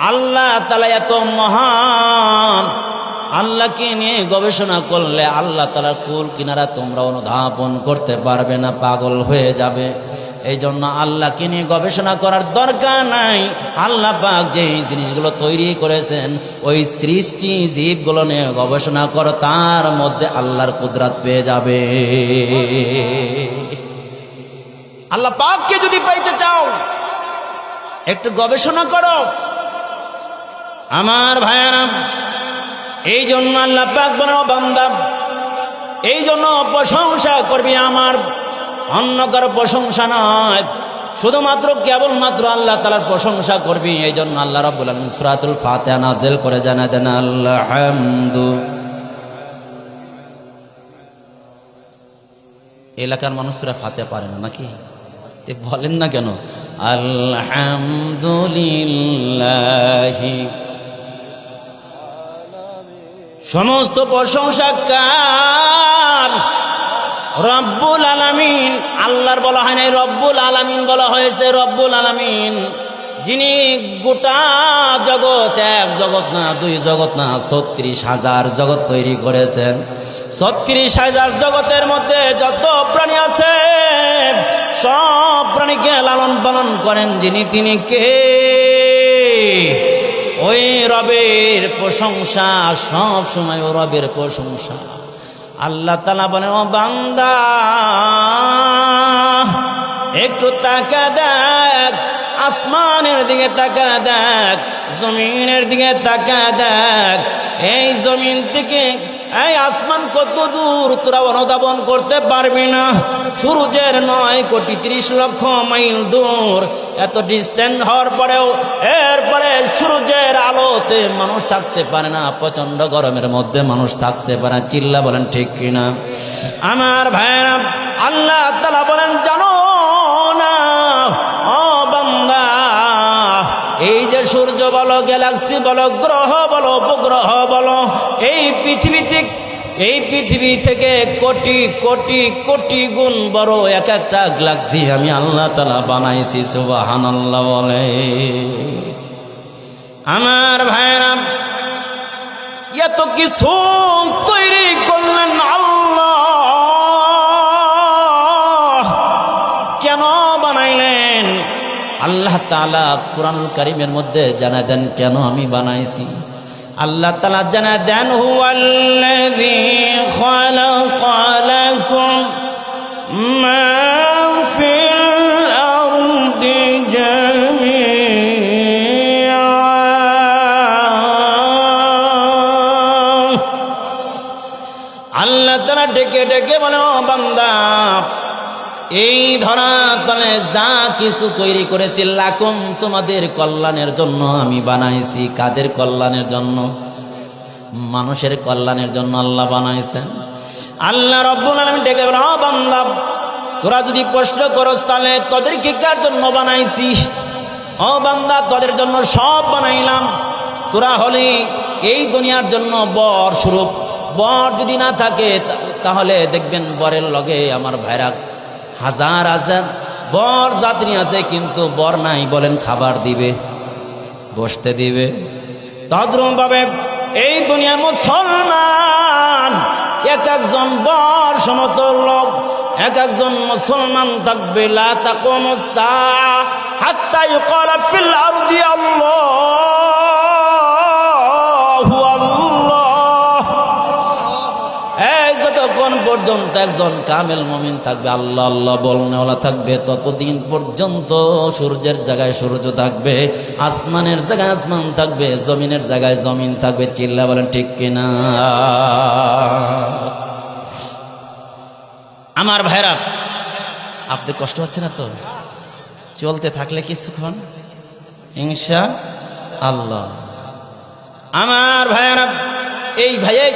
আল্লাহ তাআলা এত মহান, আল্লাহকে নিয়ে গবেষণা করলে আল্লাহ তাআলার কুল কিনারা তোমরা অনুধাবন করতে পারবে না, পাগল হয়ে যাবে। এই জন্য আল্লাহকে নিয়ে গবেষণা করার দরকার নাই। আল্লাহ পাক যে জিনিসগুলো তৈরি করেছেন ওই সৃষ্টি জীবগুলো নিয়ে গবেষণা করো, তার মধ্যে আল্লাহর কুদরত পেয়ে যাবে। আল্লাহ পাককে যদি পাইতে চাও একটু গবেষণা করো আমার ভাইয়েরা। এই জন্য আল্লাহ পাক বলেন, ও বান্দা, এই জন্য প্রশংসা করবি আমার, অন্য কারো প্রশংসা নয়, শুধুমাত্র কেবলমাত্র আল্লাহ তাআলার প্রশংসা করবি। এই জন্য আল্লাহ রাব্বুল আলামিন সূরাতুল ফাতিহা নাযিল করে জানায় দেন আলহামদু। এলাকার মানুষ সূরা ফাতিহা পারে না নাকি? বলেন না কেন? আলহামদুলিল্লাহি, সমস্ত প্রশংসা কার? রব্বুল আলামিন। আল্লাহর বলা হয় নাই, রব্বুল আলামিন বলা হয়েছে। রব্বুল আলামিন যিনি গোটা জগৎ, এক জগৎ না, দুই জগৎ না, ৩৬,০০০ জগৎ তৈরি করেছেন। ৩৬,০০০ জগতের মধ্যে যত প্রাণী আছে সব প্রাণীকে লালন পালন করেন যিনি, তিনি কে? ওই রবের প্রশংসা সব সময়, ও রবের প্রশংসা। আল্লাহ তাআলা বলেন, ও বান্দা একটু তাকা দেখ, আসমানের দিকে তাকা দেখ, জমিনের দিকে তাকা দেখ। এই জমিন থেকে এই আসমান কত দূর তোরা অনুধাবন করতে পারবি না। সূর্যের ৯,৩০,০০,০০০ মাইল দূর। এত ডিস্টেন্স হওয়ার পরেও এরপরে সূর্যের আলোতে মানুষ থাকতে পারে না, প্রচন্ড গরমের মধ্যে মানুষ থাকতে পারে না। চিল্লা বলেন ঠিক কিনা আমার ভাইরা? আল্লাহ তাআলা বলেন, জানো না ও বান্দা, এই যে সূর্য বলো, গ্যালাক্সি বলো, গ্রহ বলো, উপগ্রহ বলো, এই পৃথিবী থেকে কোটি কোটি কোটি গুণ বড় এক একটা গ্যালাক্সি আমি আল্লাহ তাআলা বানাইছি। সুবহানাল্লাহ বলে আমার ভাইরা। এত কিছু তৈরি করলেন আল্লাহ, কেন বানাইলেন? আল্লাহ তাআলা কুরআনুল কারীমের মধ্যে জানায় দেন কেন আমি বানাইছি। আল্লাহ তাআলা জানায় দেন, হুয়াল্লাযী খালাকা লাকুম মা ফিল আরদি জামিআ। আল্লাহ তাআলা ডেকে ডেকে বলে, ও বান্দা, এই ধরাতলে যা কিছু তৈরি করেছি লাকুম, তোমাদের কল্যাণের জন্য আমি বানাইছি। কাদের কল্যাণের জন্য? মানুষের কল্যাণের জন্য আল্লাহ বানাইছেন। আল্লাহ রাব্বুল আলামিন ডেকে বলে, ও বান্দা, তোরা যদি প্রশ্ন করস তাহলে তোদেরকে কার জন্য বানাইছি? ও বান্দা, তোদের জন্য সব বানাইলাম। তোরা হলি এই দুনিয়ার জন্য বর স্বরূপ। বর যদি না থাকে তাহলে দেখবেন বরের লগে আমার ভাইরা হাজার হাজার বর যাত্রী আছে, কিন্তু বর নাই, বলেন খাবার দিবে, বসতে দিবে। তদ্রূপ ভাবে এই দুনিয়ার মুসলমান এক একজন বর সমতুল লোক, এক একজন মুসলমান থাকবে। লা তাকুমুস সাআ হাত্তা ইউকালা ফিল আরদি আল্লাহু আল্লাহ। এই যতক্ষণ পর্যন্ত একজন কামেল মুমিন থাকবে, আল্লাহ আল্লাহ বলনেওয়ালা থাকবে, ততদিন পর্যন্ত সূর্যের জায়গায় সূর্য থাকবে, আসমানের জায়গায় আসমান থাকবে, জমিনের জায়গায় জমিন থাকবে। চিল্লা বলেন ঠিক কিনা আমার ভাইরা? আপনাদের কষ্ট হচ্ছে না তো? চলতে থাকলে কিছুক্ষণ ইনশাআল্লাহ। আমার ভাইরা, এই ভাইয়ে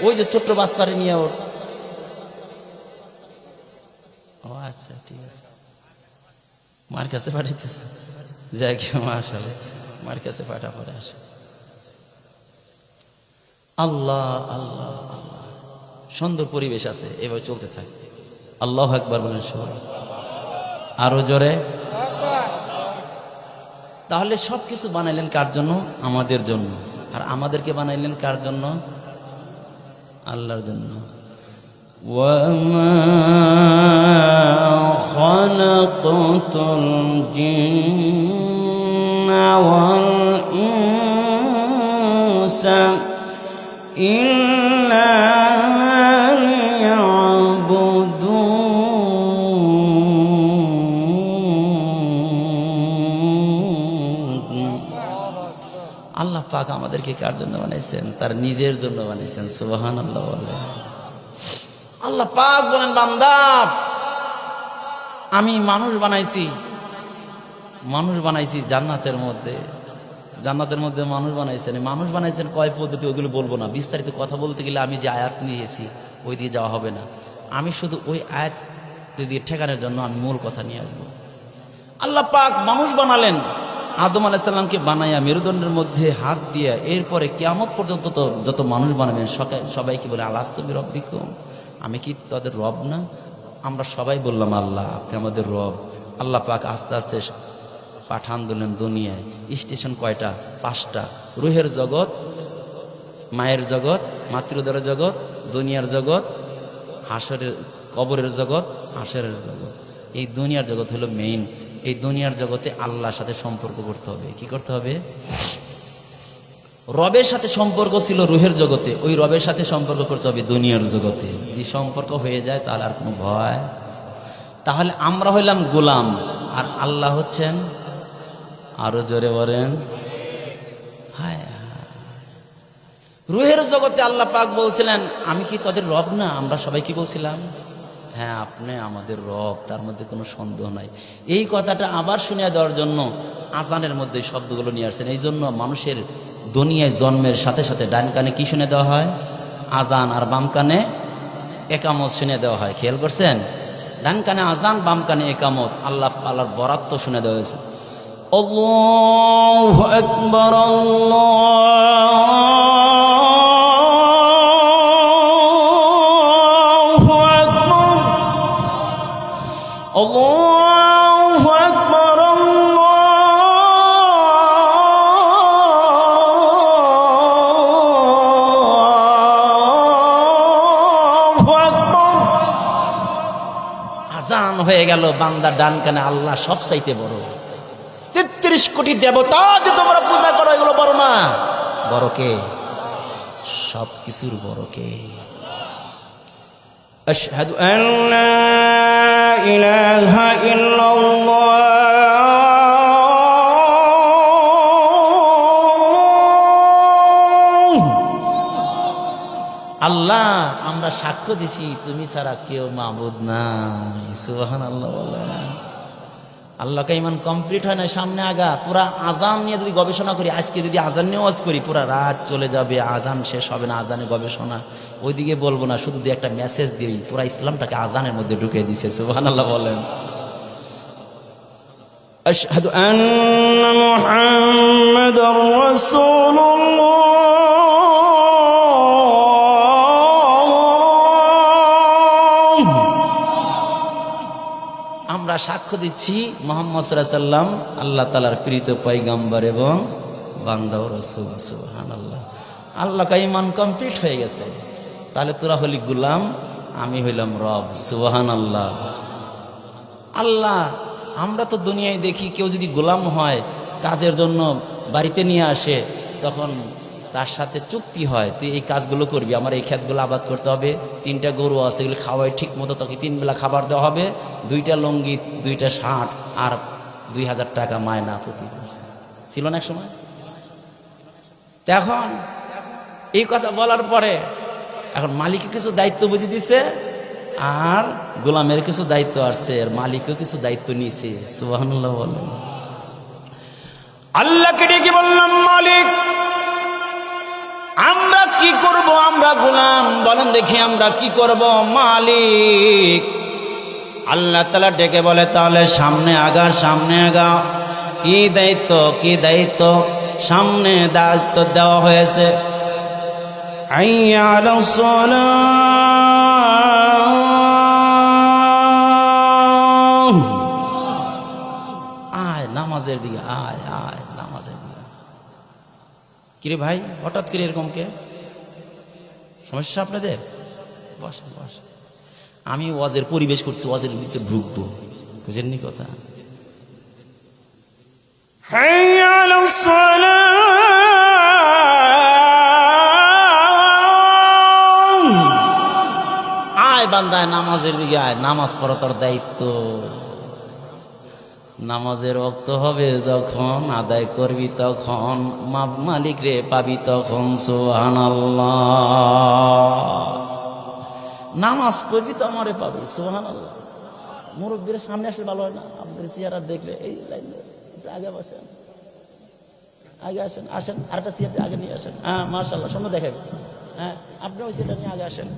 ওই যে ছোট্ট বাচ্চারে নিয়ে ওর, ও আচ্ছা ঠিক আছে, মার কাছে পাঠাইতেছে, যাই কি মাশাআল্লাহ, মার কাছে পাঠা পরে আসে। আল্লাহ আল্লাহ আল্লাহ, সুন্দর পরিবেশ আছে, এভাবে চলতে থাকে। আল্লাহু আকবার বলেন সবাই, আরো জোরে। তাহলে সব কিছু বানাইলেন কার জন্য? আমাদের জন্য। আর আমাদেরকে বানাইলেন কার জন্য? আল্লাহর জন্য। وَمَا خَلَقْتُ الْجِنَّ وَالْإِنسَ إِلَّا আল্লাহ পাক আমাদেরকে কার জন্য বানাইছেন? তার নিজের জন্য বানাইছেন। সুবহানাল্লাহ বলে। আল্লাহ পাক বলেন, বান্দা আমি মানুষ বানাইছি জান্নাতের মধ্যে। জান্নাতের মধ্যে মানুষ বানাইছেন। মানুষ বানাইছেন কয় পদ্ধতি, ওইগুলো বলবো না। বিস্তারিত কথা বলতে গেলে আমি যে আয়াত নিয়েছি ওই দিয়ে যাওয়া হবে না। আমি শুধু ওই আয়াত দিয়ে ঠেকানোর জন্য আমি মূল কথা নিয়ে আসবো। আল্লাহ পাক মানুষ বানালেন। আদম আলাইহিস সালামকে বানাইয়া মেরুদণ্ডের মধ্যে হাত দিয়া এরপরে কিয়ামত পর্যন্ত তো যত মানুষ বানাবেন সবাইকে বলে আলাস্তু বিরব্বিকুম, আমি কি তাদের রব না? আমরা সবাই বললাম আল্লাহ আপনি আমাদের রব। আল্লাহ পাক আস্তে আস্তে পাঠান দিলেন দুনিয়ায়। স্টেশন কয়টা? 5টা। রুহের জগৎ, মায়ের জগৎ, মাতৃদরের জগৎ, দুনিয়ার জগৎ, হাসরের কবরের জগৎ, হাসরের জগৎ। এই দুনিয়ার জগৎ হলো মেইন। এই দুনিয়ার জগতে আল্লাহর সাথে সম্পর্ক করতে হবে। কি করতে হবে? রবের সাথে সম্পর্ক ছিল রুহের জগতে, ওই রবের সাথে সম্পর্ক করতে হবে দুনিয়ার জগতে। যদি সম্পর্ক হয়ে যায় তাহলে আর কোনো ভয়। তাহলে আমরা হইলাম গোলাম আর আল্লাহ হচ্ছেন, আরো জোরে বলেন, হায়। রুহের জগতে আল্লাহ পাক বলছিলেন আমি কি তাদের রব না? আমরা সবাই কি বলছিলাম? হ্যাঁ আপনি আমাদের রব, তার মধ্যে কোনো সন্দেহ নাই। এই কথাটা আবার শুনিয়ে দেওয়ার জন্য আজানের মধ্যে শব্দগুলো নিয়ে আসছেন। এই জন্য মানুষের দুনিয়ায় জন্মের সাথে সাথে ডান কানে কি শুনে দেওয়া হয়? আজান। আর বাম কানে একামত শুনে দেওয়া হয়। খেয়াল করছেন? ডান কানে আজান, বাম কানে একামত। আল্লাহর বরাত শুনে দেওয়া হয়েছে। আল্লাহু আকবার, আল্লাহু আকবার, আল্লাহু আকবার। আজান হয়ে গেল। বান্দা ডান কানে আল্লাহ সব চাইতে বড়। 33 কোটি দেবতা যে তোমরা পূজা করো এগুলো বড় না? বড় কে? সব কিছুর বড় কে? আশহাদু আল্লা ইলাহা ইল্লাল্লাহ। আল্লাহ আমরা সাক্ষ্য দিছি তুমি ছাড়া কেউ মাবুদ নাই। সুবহানাল্লাহ বলেন। আল্লাহকে ইমান কমপ্লিট হয় না, সামনে আগা। পুরা আজান নিয়ে যদি গবেষণা করি, আজকে যদি আজান নিয়ে ওয়াজ করি পুরা রাত চলে যাবে, আজান শেষ হবে না। আজানে গবেষণা ওইদিকে বলবো না, শুধু একটা মেসেজ দিই পুরা ইসলামটাকে আজানের মধ্যে ঢুকিয়ে দিছে। সুবহানাল্লাহ বলেন। আশহাদু আন্না মুহাম্মাদার রাসূলুল্লাহ। আমরা সাক্ষ্য দিচ্ছি মুহাম্মদ সাল্লাল্লাহু আলাইহি ওয়াসাল্লাম আল্লাহ তাআলার প্রিয় পয়গম্বর এবং বান্দা ও রাসূল। সুবহানাল্লাহ। আল্লাহর ঈমান কমপ্লিট হয়ে গেছে। তাহলে তোরা হলি গোলাম, আমি হইলাম রব। সুবহানাল্লাহ। আল্লাহ আমরা তো দুনিয়ায় দেখি কেউ যদি গোলাম হয়, কাজের জন্য বাড়িতে নিয়ে আসে, তখন তার সাথে চুক্তি হয় তুই এই কাজগুলো করবি, আমার এই ক্ষেতগুলো আবাদ করতে হবে, 3টা গরু আছে এগুলো খাওয়াই ঠিক মতো, তোকে 3 বেলা খাবার দেওয়া হবে, 2টা লুঙ্গি, 2টা শার্ট আর 2000 টাকা মায়না প্রতি মাসে। ছিল না এক সময়? এখন এই কথা বলার পরে এখন মালিককে কিছু দায়িত্ব বুঝে দিছে আর গোলামের কিছু দায়িত্ব আসছে, আর মালিকও কিছু দায়িত্ব নিয়েছে। সুবহানাল্লাহ বলেন। আল্লাহকে ডেকে বললাম মালিক আমরা কি করব? আমরা গোলাম, বলেন দেখি আমরা কি করব? মালিক। আল্লাহ তাআলা ডেকে বলে তাহলে সামনে আগা, সামনে আগা। কি দায়িত্ব? কি দায়িত্ব? সামনে দায়িত্ব দেওয়া হয়েছে হাইয়া আলাস সালাহ। আয় নামাজের দিকে আয় আয়। নামাজের দিকে। কিরে ভাই, হঠাৎ করে এরকম কে? সমস্যা আপনাদের? বসেন বসেন, আমি ওয়াজের পরিবেশ করছি, ওয়াজের ভিতরে ঢুকবো, বুঝেননি কথা? হাইয়া আলাস সালাম, আয় বান্দায় নামাজের দিকে আয়, নামাজ পড়া তোর দায়িত্ব। নামাজের ওয়াক্ত হবে যখন, আদায় করবি তখন, মালিক রে পাবি তখন। সুবহানাল্লাহ। নামাজ পড়বি তো আমারে পাবি। সুবহানাল্লাহ। মুরব্বীর সামনে আসলে ভালো হয় না? আপনাদের চেহারা দেখলে এই লাইন আগে বসেন, আগে আসেন, আসেন আরেকটা চেয়ার আগে নিয়ে আসেন। হ্যাঁ মাশাআল্লাহ, সুন্দর দেখাবে। হ্যাঁ আপনি ওই চেয়ারটা নিয়ে আগে আসেন,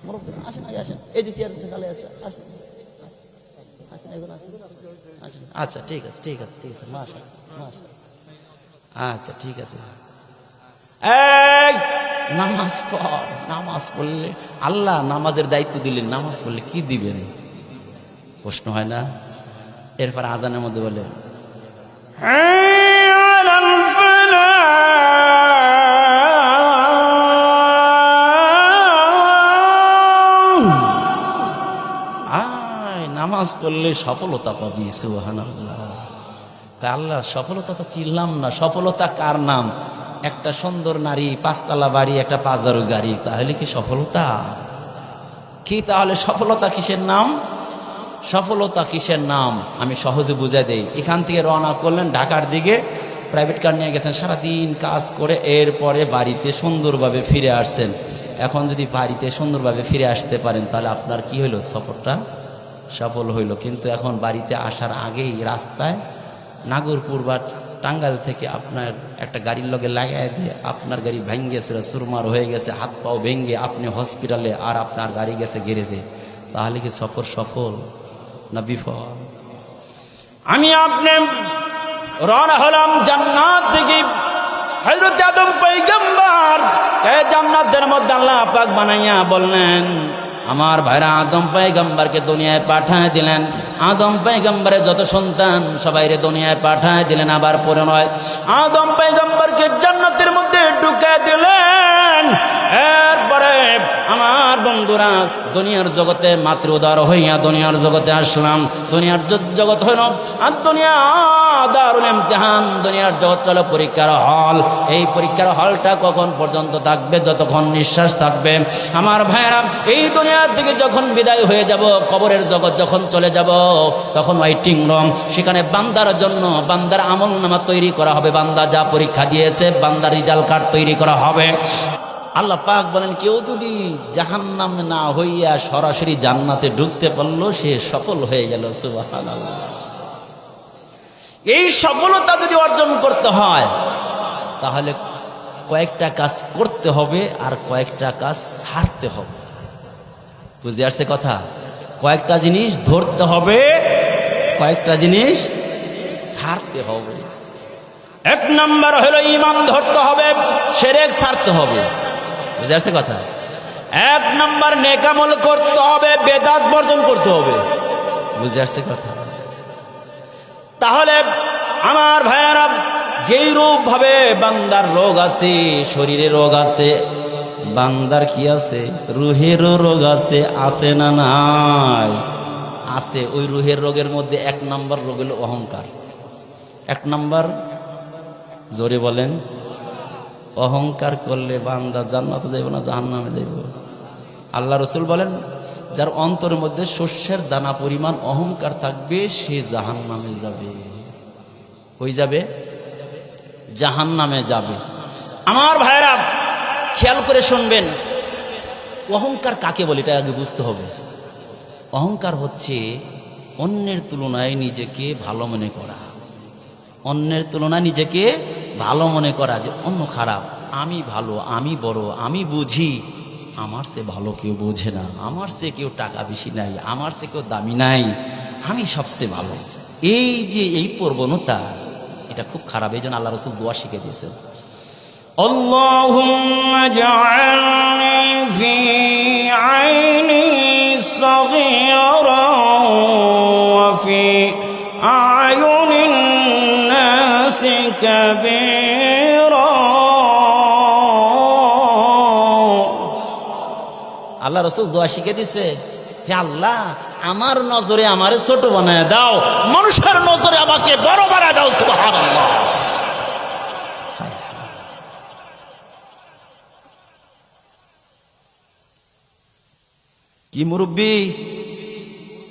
মুরব্বী আসেন, আগে আসেন, এই যে চেয়ার খালি আছে, আসেন আসেন, এখন আসেন আসেন। আচ্ছা ঠিক আছে ঠিক আছে ঠিক আছে, মাশাআল্লাহ মাশাআল্লাহ। আচ্ছা ঠিক আছে। এই নামাজ পড়, নামাজ পড়লে আল্লাহ নামাজের দায়িত্ব দিলেন, নামাজ পড়লে কি দিবেন প্রশ্ন হয় না? এরপর আজানের মধ্যে বলে নামাজ পড়লে সফলতা পাবি। সুবহানাল্লাহ। আল্লাহ সফলতা তো চিনলাম না, সফলতা কার নাম? একটা সুন্দর নারী, পাঁচতলা বাড়ি, একটা পাজারু গাড়ি, তাহলে কি সফলতা? কি তাহলে সফলতা কিসের নাম? সফলতা কিসের নাম আমি সহজে বুঝাই দেই। এখান থেকে রওনা করলেন ঢাকার দিকে, প্রাইভেট কার নিয়ে গেছেন, সারাদিন কাজ করে এরপরে বাড়িতে সুন্দরভাবে ফিরে আসছেন। এখন যদি বাড়িতে সুন্দরভাবে ফিরে আসতে পারেন তাহলে আপনার কি হইল? সফরটা সফল হইল। কিন্তু এখন বাড়িতে আসার আগেই রাস্তায় নাগরপুর বা টাঙ্গাইল থেকে আপনার একটা গাড়ির লগে লাগাই দিয়ে আপনার গাড়ি ভেঙে গেছিল, সুরমার হয়ে গেছে, হাত পাও ভেঙে আপনি হসপিটালে, আর আপনার গাড়ি গেছে গ্যারেজে, তাহলে কি সফর সফল না বিফল? আমি আপনি রওনা হলাম জান্নাত থেকে। হযরত আদম পয়গম্বর কে জান্নাতের মধ্যে আল্লাহ পাক বানাইয়া বললেন, আমার ভাইরা আদম পয়গম্বরকে দুনিয়ায় পাঠায় দিলেন। আদম পয়গম্বরের যত সন্তান সবাইরে দুনিয়ায় পাঠায় দিলেন। আবার পরে নয়, আদম পয়গম্বরকে জান্নাতের মধ্যে ঢুকায় দিলেন। এরপরে আমার বন্ধুরা দুনিয়ার জগতে মাতৃ উদার হইয়া দুনিয়ার জগতে আসলাম। দুনিয়ার জগৎ হইল আর দুনিয়া দারুল ইমতিহান, দুনিয়ার জগৎ চলো পরীক্ষার হল। এই পরীক্ষার হলটা কখন পর্যন্ত থাকবে? যতক্ষণ নিঃশ্বাস থাকবে। আমার ভাইরা এই দুনিয়া থেকে যখন বিদায় হয়ে যাব, কবরের জগৎ যখন চলে যাব, তখন ওয়েটিং রুম, সেখানে বান্দার জন্য বান্দার আমলনামা তৈরি করা হবে। বান্দা যা পরীক্ষা দিয়েছে বান্দার রেজাল্ট কার্ড তৈরি করা হবে। আল্লাহ পাক বলেন, কেউ যদি জাহান্নামে না হইয়া সরাসরি জান্নাতে ঢুকতে পারলো সে সফল হয়ে গেল। সুবহানাল্লাহ। এই সফলতা যদি অর্জন করতে হয় তাহলে কয়েকটা কাজ করতে হবে আর কয়েকটা কাজ ছাড়তে হবে। বুঝে আসছে কথা? কয়েকটা জিনিস ধরতে হবে, কয়েকটা জিনিস ছাড়তে হবে। এক নাম্বার হলো ঈমান ধরতে হবে, শিরক ছাড়তে হবে। বুঝে আসছে কথা? এক নাম্বার নেক আমল করতে হবে, বেদাত বর্জন করতে হবে। বুঝে আসছে কথা? তাহলে আমার ভাইয়ারা, যেই রূপ ভাবে বান্দার রোগ আছে, শরীরে রোগ আছে, বান্দার কি আছে? রুহেরও রোগ আছে। আছে না নাই? আছে। ওই রুহের রোগের মধ্যে এক নাম্বার রোগ হলো অহংকার। এক নাম্বার, জোরে বলেন। অহংকার করলে বান্দা জান্নাতে যাইব না জাহান্নামে যাইব? আল্লাহ রসুল বলেন, যার অন্তরের মধ্যে শস্যের দানা পরিমাণ অহংকার থাকবে সে জাহান্নামে যাবে। কই যাবে? জাহান্নামে যাবে। আমার ভাইরা খেয়াল করে শুনবেন, অহংকার কাকে বলে এটা আগে বুঝতে হবে। অহংকার হচ্ছে অন্যের তুলনায় নিজেকে ভালো মনে করা। অন্যের তুলনায় নিজেকে ভালো মনে করা, যে অন্য খারাপ, আমি ভালো, আমি বড়, আমি বুঝি, আমার সে ভালো কেউ বোঝে না, আমার সে কেউ টাকা বেশি নাই, আমার সে কেউ দামি নাই, আমি সবচেয়ে ভালো। এই যে এই প্রবণতা, এটা খুব খারাপ। এই জন্য আল্লাহ রসুল দোয়া শিখে দিয়েছেন, আল্লাহুম্মা জাআলনি ফি আইনি সাগীরান ওয়া ফি আয়ুনিন নাসি كبيرا আল্লাহ রাসূল দোয়া শিখে দিছে, হে আল্লাহ আমার নজরে আমারে ছোট বানায় দাও, মানুষের নজরে আমাকে বড় বানায় দাও। সুবহানাল্লাহ। কি মুরব্বি,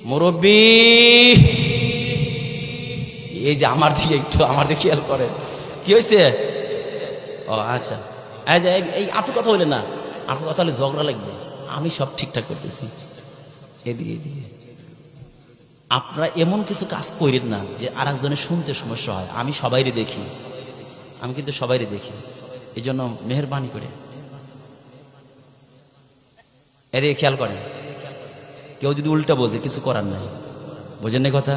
মুরব্বি এই যে আমার দিকে একটু আমার দিকে খেয়াল করেন, কি হয়েছে? ও আচ্ছা, এই আপনি কথা বললেন না, আপনি কথা হলে ঝগড়া লাগবে, আমি সব ঠিকঠাক করতেছি। এদিকে এদিকে আপনারা এমন কিছু কাজ করেন না যে আর একজনের শুনতে সমস্যা হয়। আমি সবাইরে দেখি, আমি কিন্তু সবাইরে দেখি, এই জন্য মেহরবানি করে এদিকে খেয়াল করেন। কেউ যদি উল্টা বোঝে কিছু করার নাই, বোঝেন না কথা?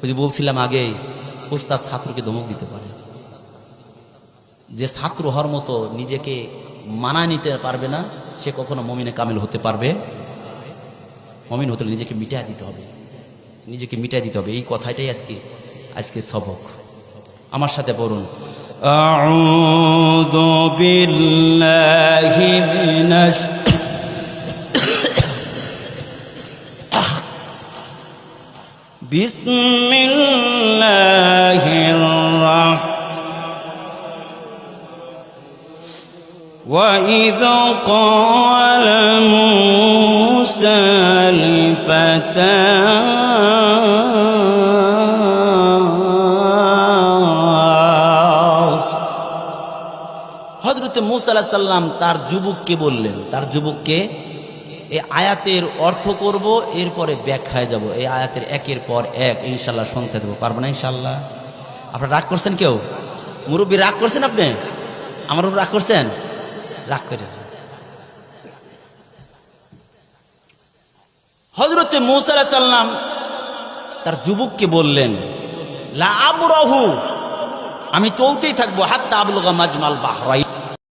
ওই যে বলছিলাম আগে, উস্তাদ ছাত্রকে ধমক দিতে পারে। যে ছাত্র হওয়ার মতো নিজেকে মানায় নিতে পারবে না, সে কখনো মুমিনে কামেল হতে পারবে। মুমিন হতে নিজেকে মিটায় দিতে হবে, নিজেকে মিটায় দিতে হবে। এই কথাটাই আজকে সবক। আমার সাথে পড়ুন, أعوذ بالله من بسم الله وإذ قال موسى لفتاه হযরত মূসা আলাইহিস সালাম তার যুবককে বললেন, তার যুবককে এই আয়াতের অর্থ করব, এরপরে ব্যাখ্যায় যাব। এই আয়াতের একের পর এক ইনশাল্লাহ শুনতে দেবো, পারবো না ইনশাল্লাহ? আপনারা রাগ করছেন? কেউ মুরব্বী রাগ করছেন? আপনি আমার উপর রাগ করছেন? রাগ করে হযরত মূসা আলাইহিস সালাম তার যুবককে বললেন, লা আবরাহু, আমি চলতেই থাকবো, হাত্তা আবলুগা মাজমাল বাহরাইন,